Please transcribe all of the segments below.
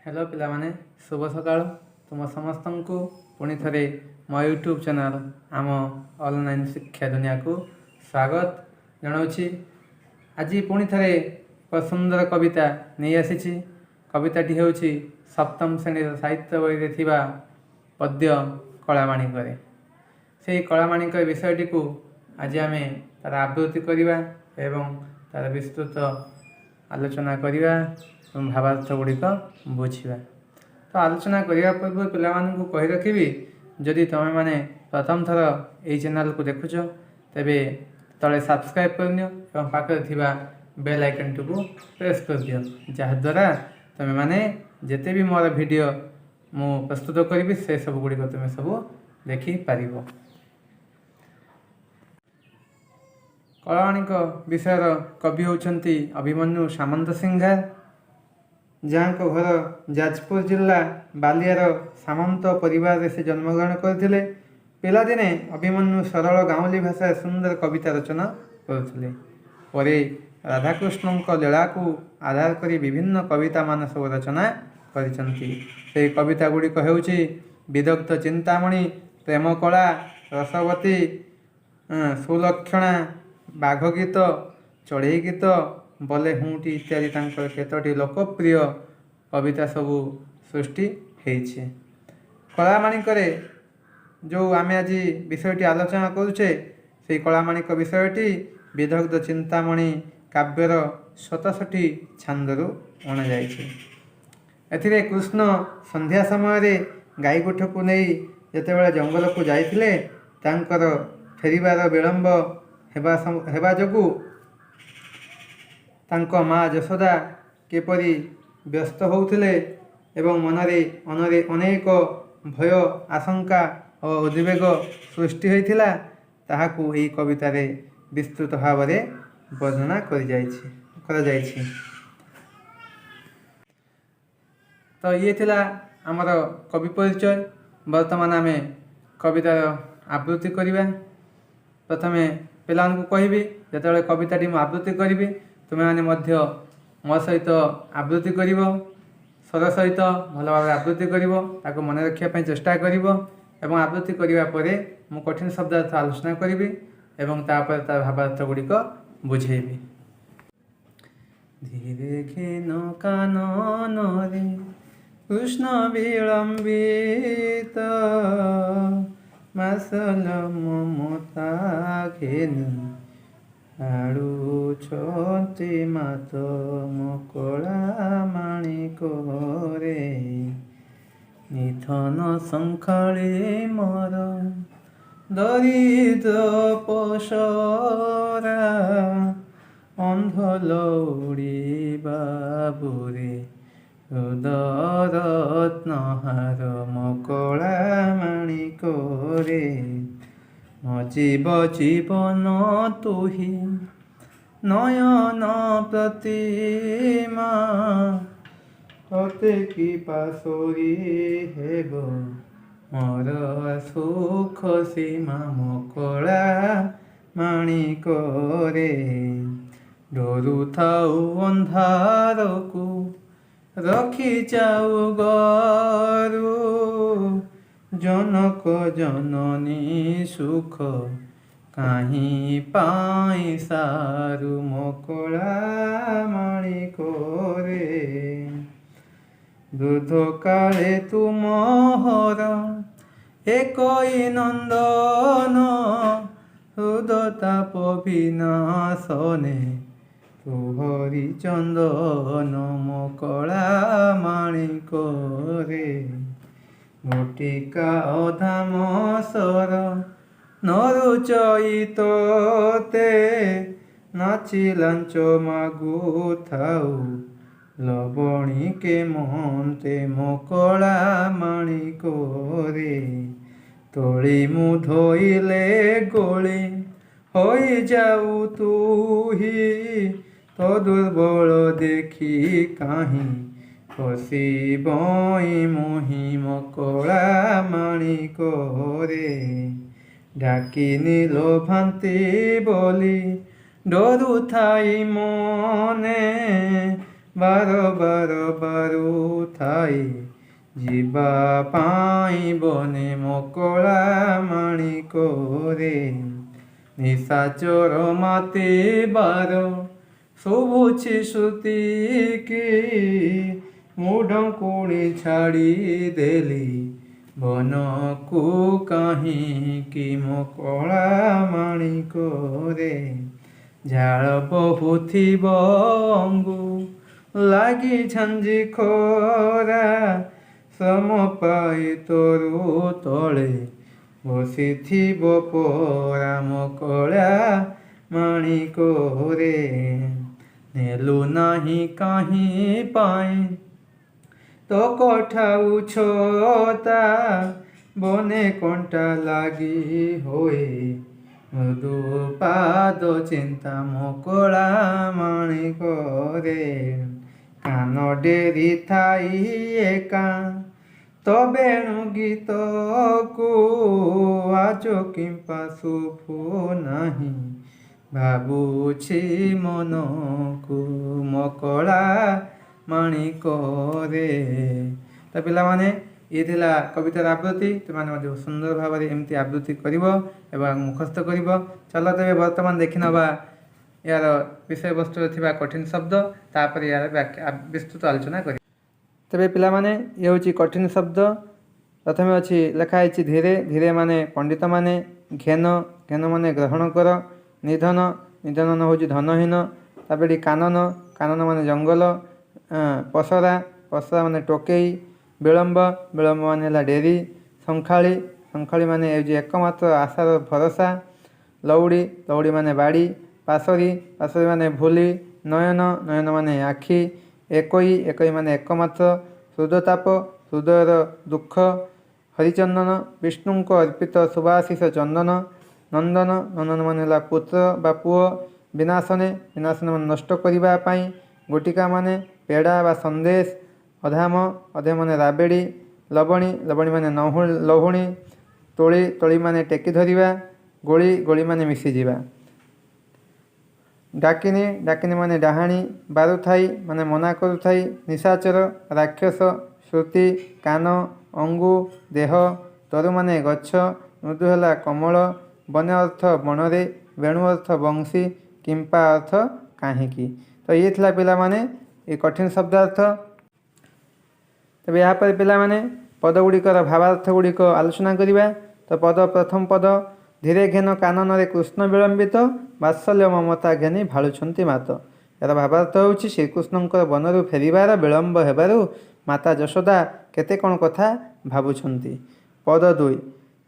Hello पिलामाने शुभ सकाळ तुम समस्त को पुणी थे मो यूट्यूब चैनल आम ऑनलाइन शिक्षा दुनिया को स्वागत जनावि। आज पुणी थे एक सुंदर कविता नहीं आसी। कविताटी हूँ सप्तम श्रेणी साहित्य बही थी पद्य कलामाणिक से कलामाणिक विषयटी को आज आम तार आवृत्ति करवा एवं तार विस्तृत आलोचना करवा भावार्थ गुड़िक बुझा। तो आलोचना करने पूर्व पिलामानंकु कहि रखिबि जदि तुम मैंने प्रथम थर यही चैनल को देखुच तेबे तले सब्सक्राइब करनियो एवं पाखरे थिबा बेल आइकन को प्रेस कर दियो जहाद्वारा तुम मैंने जेते भी मोर वीडियो मु प्रस्तुत करी से सब गुड़िक तुम सब देखिपर। कलामाणिक विषय कवि होउछंती अभिमन्यु सामंत सिंघार, जहाँ घर जाजपुर जिला बालियार सामंत परिवार से जन्मग्रहण करते। पिलादिने अभिमन्यु सरल गाँवली भाषा सुंदर कविता रचना करते। परे राधाकृष्ण लीला को आधार कर विभिन्न कविता मान सब रचना कर कविता गुड़िक होउछि विदग्ध चिंतामणि, प्रेम कला, रसवती, सुलक्षणा, बाघ गीत, चढ़ई गीत, बले हुंटी इत्यादि केतोटी लोकप्रिय कविता सबू सृष्टि होइछे। कलामाणिक जो आम आज विषयटी आलोचना करुचे से कलामाणिक विषयटी विदग्ध चिंतामणि काव्यर 67 छांदरू अणा जाइछे। एथिरे कृष्ण संध्या समय गाई गोठ को नहीं जेतेबेले जंगल को जाइथिले तांकर फेरिबार विलंब हेबा जोगु तांको माँ यशोदा केपरी व्यस्त होउथिले एवं मनरे अनेक भय आशंका और उद्वेग सृष्टि होइथिला ताहाकु एही कवितारे विस्तृत भाव में वर्णना करा जाइछि। तो ये थिला आमर कवि परिचय। वर्तमान आमे कवितार आवृत्ति करिबा। प्रथमे पिलांकु कहबी जेतेबेले कविताटी मु आवृत्ति करिबी तुमे माने मध्य मो सहित आवृत्ति करिब, स्वर सहित भल भाव आवृत्ति करिब, ताको मन रखिया चेष्टा करिब एवं आवृत्ति करिबा परे मु कठिन शब्द अर्थ आलोचना करिबी एवं तापर तार भावार्थ गुड़िक बुझेबी। धीरे घेन कानन रे कृष्ण विलंबित मासल ममता घेनी आड़ुछंती मात मकला माणिक रे निधन संखाड़ी मोर दरिद्र पशरा अंध लौड़ी बाबुरे रत्नहार मकला माणिक रे जीव जीवन तुही नयन प्रतिमा तते की पासोरी हेब मोर सुख सीमा मकला माणिक रे डरू थाऊ अंधार को रखी जाऊ गरु जनक जननी सुख काहीं पाई सारू मकला माणिक रे दूध काले तुमहर एकई नंदन हृदताप विनाशने तुहरी चंदन मकला माणिक रे घटिका अधाम सर नरुचयिते नाची लांच मागु थाऊ लबणी के महंते मकला माणिक रे तोली मु धोइले गोली होई जाऊ तुही तो दुर्बल देखी काहीं हसी बई मोही मकला माणिक रे डाकिनी लोभांती बोली डरू थाई मने ବାର ବାର ବାରୁଥାଇ ଯିବା ପାଇଁ ବନେ ମକଳା ମାଣିକରେ ନିଶାଚର ମାତିବାର ଶୁଭୁଛି ଶ୍ରୁତିକି ମୁଁ ଢଙ୍କୁଣି ଛାଡ଼ିଦେଲି ବନକୁ କାହିଁକି ମକଳା ମାଣିକରେ ଝାଳ ବହୁଥିବ ଅଙ୍ଗୁ ଲାଗି ଝାଞ୍ଜି ଖରା ଶ୍ରମ ପାଇ ତରୁ ତଳେ ବସିଥିବ ପରା ମକଳା ମାଣିକରେ ନେଲୁ ନାହିଁ କାହିଁ ପାଇଁ ତ କଠାଉ ଛତା ବନେ କଣ୍ଟା ଲାଗି ହୋଇ ମୃଦୁ ପାଦ ଚିନ୍ତା ମକଳା ମାଣିକରେ କାନ ଡେରି ଥାଇ ଏକା ତ ବେଣୁ ଗୀତକୁ ଆଜ କିମ୍ପା ଶୁଭୁ ନାହିଁ ଭାବୁଛି ମନକୁ ମକଳା ମାଣିକରେ। ତ ପିଲାମାନେ ଇଏ ଥିଲା କବିତାର ଆବୃତ୍ତି। ତୁମମାନେ ମଧ୍ୟ ସୁନ୍ଦର ଭାବରେ ଏମିତି ଆବୃତ୍ତି କରିବ ଏବଂ ମୁଖସ୍ଥ କରିବ। ଚାଲ ତେବେ ବର୍ତ୍ତମାନ ଦେଖିନେବା ଏହାର ବିଷୟବସ୍ତୁରେ ଥିବା କଠିନ ଶବ୍ଦ, ତାପରେ ଏହାର ବିସ୍ତୃତ ଆଲୋଚନା କରିବା। ତେବେ ପିଲାମାନେ ଇଏ ହେଉଛି କଠିନ ଶବ୍ଦ। ପ୍ରଥମେ ଅଛି ଲେଖା ହେଇଛି ଧୀରେ। ଧୀରେ ମାନେ ପଣ୍ଡିତମାନେ, ଘେନ, ଘେନ ମାନେ ଗ୍ରହଣ କର, ନିଧନ, ନିଧନ ହେଉଛି ଧନହୀନ, ତାପରେ ଏଠି କାନନ, କାନନ ମାନେ ଜଙ୍ଗଲ, ପସରା, ପସରା ମାନେ ଟୋକେଇ, ବିଳମ୍ବ, ବିଳମ୍ବ ମାନେ ହେଲା ଡେରି, ଶଙ୍ଖାଳି, ଶଙ୍ଖାଳି ମାନେ ହେଉଛି ଏକମାତ୍ର ଆଶାର ଭରସା, ଲଉଡ଼ି, ଲଉଡ଼ି ମାନେ ବାଡ଼ି, ପାଶରୀ, ପାଶରୀ ମାନେ ଭୁଲି, ନୟନ, ନୟନ ମାନେ ଆଖି, ଏକୋଇ, ଏକୋଇ ମାନେ ଏକମାତ୍ର, ହୃଦତାପ, ହୃଦୟର ଦୁଃଖ, ହରିଚନ୍ଦନ, ବିଷ୍ଣୁଙ୍କ ଅର୍ପିତ ସୁବାଶିଷ ଚନ୍ଦନ, ନନ୍ଦନ, ନନ୍ଦନ ମାନେ ହେଲା ପୁତ୍ର ବା ପୁଅ, ବିନାଶନେ, ବିନାଶନେ ମାନେ ନଷ୍ଟ କରିବା ପାଇଁ, ଗୋଟିକା ମାନେ ପେଡ଼ା ବା ସନ୍ଦେଶ, ଅଧାମ, ଅଧାମ ମାନେ ରାବେଡ଼ି, ଲବଣୀ, ଲବଣୀ ମାନେ ଲହୁଣୀ, ତୋଳି, ତୋଳି ମାନେ ଟେକି ଧରିବା, ଗୋଳି, ଗୋଳି ମାନେ ମିଶିଯିବା, ଡାକିନୀ, ଡାକିନୀ ମାନେ ଡାହାଣୀ, ବାରୁଥାଇ ମାନେ ମନା କରୁଥାଇ, ନିଶାଚର, ରାକ୍ଷସ, ଶ୍ରୁତି, କାନ, ଅଙ୍ଗୁ, ଦେହ, ତରୁ ମାନେ ଗଛ, ମୃଦୁ ହେଲା କମଳ, ବନେ ଅର୍ଥ ବଣରେ, ବେଣୁ ଅର୍ଥ ବଂଶୀ, କିମ୍ପା ଅର୍ଥ କାହିଁକି। ତ ଇଏ ଥିଲା ପିଲାମାନେ ଏ କଠିନ ଶବ୍ଦାର୍ଥ। ତେବେ ଏହାପରେ ପିଲାମାନେ ପଦ ଗୁଡ଼ିକର ଭାବାର୍ଥ ଗୁଡ଼ିକ ଆଲୋଚନା କରିବା। ତ ପ୍ରଥମ ପଦ ଧୀରେ ଘେନ କାନନରେ କୃଷ୍ଣ ବିଳମ୍ବିତ, ବାତ୍ସଲ୍ୟ ମମତା ଘେନି ଭାଳୁଛନ୍ତି ମାତ। ଏହାର ଭାବାର୍ଥ ହେଉଛି ଶ୍ରୀକୃଷ୍ଣଙ୍କର ବନରୁ ଫେରିବାର ବିଳମ୍ବ ହେବାରୁ ମାତା ଯଶୋଦା କେତେ କ'ଣ କଥା ଭାବୁଛନ୍ତି। ପଦ 2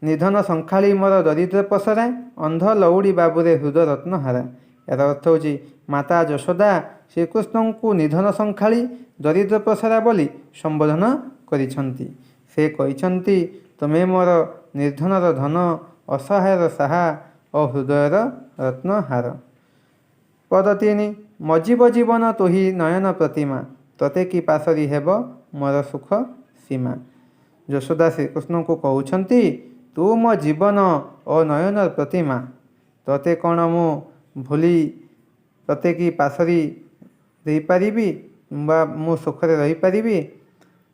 ନିଧନ ଶଙ୍ଖାଳି ମୋର ଦରିଦ୍ର ପସରା, ଅନ୍ଧ ଲଉଡ଼ି ବାବୁରେ ହୃଦ ରତ୍ନହାରା। ଏହାର ଅର୍ଥ ହେଉଛି ମାତା ଯଶୋଦା ଶ୍ରୀକୃଷ୍ଣଙ୍କୁ ନିଧନ ଶଙ୍ଖାଳି, ଦରିଦ୍ର ପସରା ବୋଲି ସମ୍ବୋଧନ କରିଛନ୍ତି। ସେ କହିଛନ୍ତି ତୁମେ ମୋର ନିର୍ଧନର ଧନ, ଅସହାୟର ସାହା ଓ ହୃଦୟର ରତ୍ନହାର। ପଦ 3 ମଜିବ ଜୀବନ ତୁହି ନୟନ ପ୍ରତିମା, ତତେ କି ପାଶରୀ ହେବ ମୋର ସୁଖ ସୀମା। ଯଶୋଦା ଶ୍ରୀକୃଷ୍ଣଙ୍କୁ କହୁଛନ୍ତି ତୁ ମୋ ଜୀବନ ଓ ନୟନର ପ୍ରତିମା, ତତେ କ'ଣ ମୁଁ ଭୁଲି ତତେ କି ପାଶରୀ ଦେଇପାରିବି ବା ମୁଁ ସୁଖରେ ରହିପାରିବି।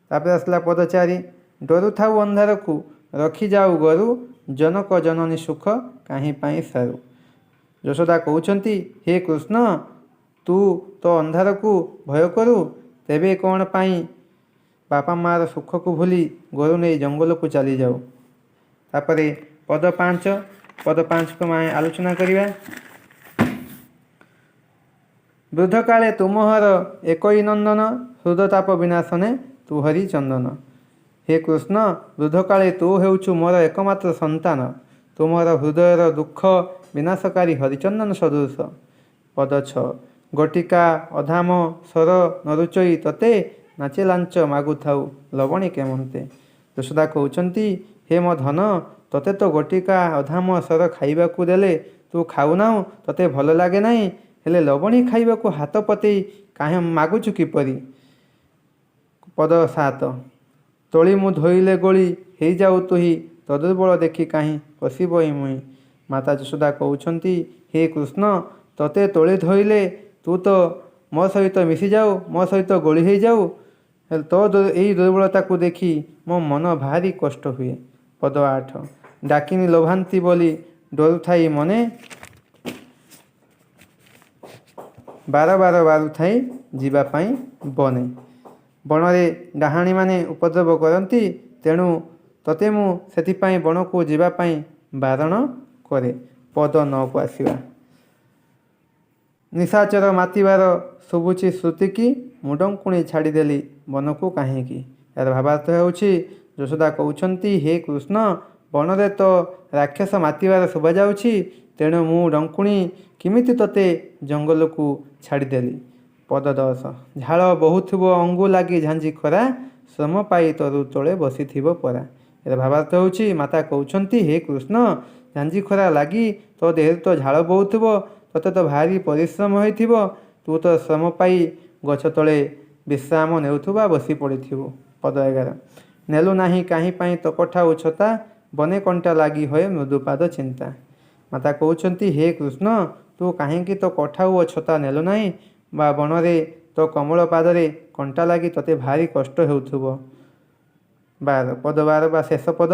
ତାପରେ ଆସିଲା ପଦ 4 ଡରୁଥାଉ ଅନ୍ଧାରକୁ ରଖିଯାଉ ଗୋରୁ, ଜନକ ଜନନୀ ସୁଖ କାହିଁ ପାଇଁ ସାରୁ। ଯଶୋଦା କହୁଛନ୍ତି ହେ କୃଷ୍ଣ, ତୁ ତ ଅନ୍ଧାରକୁ ଭୟ କରୁ, ତେବେ କ'ଣ ପାଇଁ ବାପା ମାଆର ସୁଖକୁ ଭୁଲି ଗୋରୁ ନେଇ ଜଙ୍ଗଲକୁ ଚାଲିଯାଉ। ତାପରେ ପଦ 5କୁ ଆମେ ଆଲୋଚନା କରିବା। ବୃଦ୍ଧକାଳେ ତୁମହର ଏକଇ ନନ୍ଦନ, ହୃଦତାପ ବିନାଶନେ ତୁ ହରି ଚନ୍ଦନ। ହେ କୃଷ୍ଣ, ବୃଦ୍ଧକାଳେ ତୁ ହେଉଛୁ ମୋର ଏକମାତ୍ର ସନ୍ତାନ, ତୁମର ହୃଦୟର ଦୁଃଖ ବିନାଶକାରୀ ହରିଚନ୍ଦନ ସଦୃଶ। ପଦ 6 ଗୋଟିକା ଅଧାମ ସ୍ୱର ନରୁଚଇ ତତେ, ନାଚେ ଲାଞ୍ଚ ମାଗୁଥାଉ ଲବଣୀ କେମନ୍ତେ। ଯଶୋଦା କହୁଛନ୍ତି ହେ ମୋ ଧନ, ତତେ ତ ଗୋଟିକା ଅଧାମ ସ୍ୱର ଖାଇବାକୁ ଦେଲେ ତୁ ଖାଉନାହୁଁ, ତତେ ଭଲ ଲାଗେ ନାହିଁ, ହେଲେ ଲବଣୀ ଖାଇବାକୁ ହାତ ପତେଇ କାହିଁ ମାଗୁଛୁ କିପରି। ପଦ 7 ତୋଳି ମୁଁ ଧୋଇଲେ ଗୋଳି ହେଇଯାଉ ତୁହି, ତଦୁର୍ବଳ ଦେଖି କାହିଁ ପଶିବଇ ମୁଇଁ। ମାତା ଯଶୋଦା କହୁଛନ୍ତି ହେ କୃଷ୍ଣ, ତତେ ତୋଳି ଧୋଇଲେ ତୁ ତ ମୋ ସହିତ ମିଶିଯାଉ, ମୋ ସହିତ ଗୋଳି ହୋଇଯାଉ। ହେଲେ ତୋ ଏହି ଦୁର୍ବଳତାକୁ ଦେଖି ମୋ ମନ ଭାରି କଷ୍ଟ ହୁଏ। ପଦ 8 ଡାକିନି ଲୋଭାନ୍ତି ବୋଲି ଡରୁଥାଇ ମନେ, ବାର ବାର ବାରୁଥାଇ ଯିବା ପାଇଁ ବନେ। ବଣରେ ଡାହାଣୀମାନେ ଉପଦ୍ରବ କରନ୍ତି, ତେଣୁ ତୋତେ ମୁଁ ସେଥିପାଇଁ ବଣକୁ ଯିବା ପାଇଁ ବାରଣ କରେ। ପଦ 9କୁ ଆସିବା। ନିଶାଚର ମାତିବାର ଶୁଭୁଛି ଶ୍ରୁତି କି, ମୁଁ ଡଙ୍କୁଣି ଛାଡ଼ିଦେଲି ବନକୁ କାହିଁକି। ଏହାର ଭାବାର୍ଥ ହେଉଛି ଯଶୋଦା କହୁଛନ୍ତି, ହେ କୃଷ୍ଣ, ବଣରେ ତ ରାକ୍ଷସ ମାତିବାର ଶୁଭାଯାଉଛି, ତେଣୁ ମୁଁ ଡଙ୍କୁଣି କେମିତି ତୋତେ ଜଙ୍ଗଲକୁ ଛାଡ଼ିଦେଲି। ପଦ 10 ଝାଳ ବହୁଥିବ ଅଙ୍ଗୁ ଲାଗି ଝାଞ୍ଜି ଖରା, ଶ୍ରମ ପାଇ ତରୁ ତଳେ ବସିଥିବ ପରା। ଏହାର ଭାବାର୍ଥ ହେଉଛି ମାତା କହୁଛନ୍ତି, ହେ କୃଷ୍ଣ, ଝାଞ୍ଜି ଖରା ଲାଗି ତୋ ଦେହରେ ତ ଝାଳ ବହୁଥିବ, ତୋତେ ତ ଭାରି ପରିଶ୍ରମ ହୋଇଥିବ, ତୁ ତ ଶ୍ରମ ପାଇ ଗଛ ତଳେ ବିଶ୍ରାମ ନେଉଥିବା ବସି ପଡ଼ିଥିବୁ। ପଦ 11 ନେଲୁ ନାହିଁ କାହିଁ ପାଇଁ ତୋ କଠା ଉଛତା, ବନେ କଣ୍ଟା ଲାଗି ହୁଏ ମୃଦୁପାଦ ଚିନ୍ତା। ମାତା କହୁଛନ୍ତି, ହେ କୃଷ୍ଣ, ତୁ କାହିଁକି ତୋ କଠା ଓ ଛତା ନେଲୁ ନାହିଁ, ବା ବଣରେ ତୋ କମଳ ପାଦରେ କଣ୍ଟା ଲାଗି ତୋତେ ଭାରି କଷ୍ଟ ହେଉଥିବ। ପଦ 12 ବା ଶେଷ ପଦ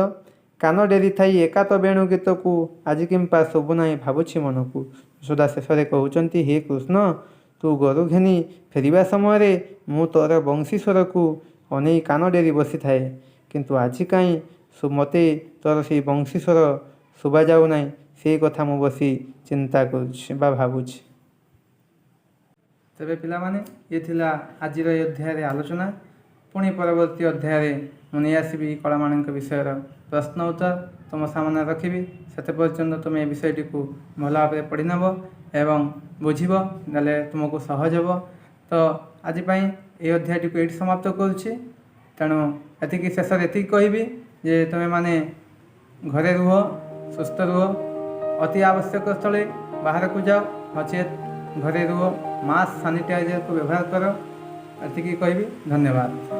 କାନ ଡେରି ଥାଇ ଏକା ତ ବେଣୁ ଗୀତକୁ, ଆଜି କିମ୍ପା ଶୁଭୁ ନାହିଁ ଭାବୁଛି ମନକୁ। ଯଶୋଦା ଶେଷରେ କହୁଛନ୍ତି, ହେ କୃଷ୍ଣ, ତୁ ଗୋରୁ ଘେନି ଫେରିବା ସମୟରେ ମୁଁ ତୋର ବଂଶୀ ସ୍ୱରକୁ ଅନେଇ କାନ ଡେରି ବସିଥାଏ, କିନ୍ତୁ ଆଜି କାହିଁ ମୋତେ ତୋର ସେଇ ବଂଶୀ ସ୍ୱର ଶୁଭାଯାଉ ନାହିଁ, ସେଇ କଥା ମୁଁ ବସି ଚିନ୍ତା କରୁଛି ବା ଭାବୁଛି। ତେବେ ପିଲାମାନେ, ଇଏ ଥିଲା ଆଜିର ଏ ଅଧ୍ୟାୟରେ ଆଲୋଚନା। ପୁଣି ପରବର୍ତ୍ତୀ ଅଧ୍ୟାୟରେ ମୁଁ ନେଇ ଆସିବି କଳାମାଣଙ୍କ ବିଷୟର ପ୍ରଶ୍ନ ଉତ୍ତର ତୁମ ସାମନାରେ ରଖିବି। ସେତେ ପର୍ଯ୍ୟନ୍ତ ତୁମେ ଏ ବିଷୟଟିକୁ ଭଲ ଭାବରେ ପଢ଼ି ନେବ ଏବଂ ବୁଝିବ, ତାହେଲେ ତୁମକୁ ସହଜ ହେବ। ତ ଆଜି ପାଇଁ ଏହି ଅଧ୍ୟାୟଟିକୁ ଏଇଠି ସମାପ୍ତ କରୁଛି। ତେଣୁ ଶେଷରେ ଏତିକି କହିବି ଯେ ତୁମେମାନେ ଘରେ ରୁହ, ସୁସ୍ଥ ରୁହ, ଅତି ଆବଶ୍ୟକ ସ୍ଥଳେ ବାହାରକୁ ଯାଅ, ନଚେତ୍ ଘରେ ରୁହ, ମାସ୍କ ସାନିଟାଇଜରକୁ ବ୍ୟବହାର କର। ଏତିକି କହିବି। ଧନ୍ୟବାଦ।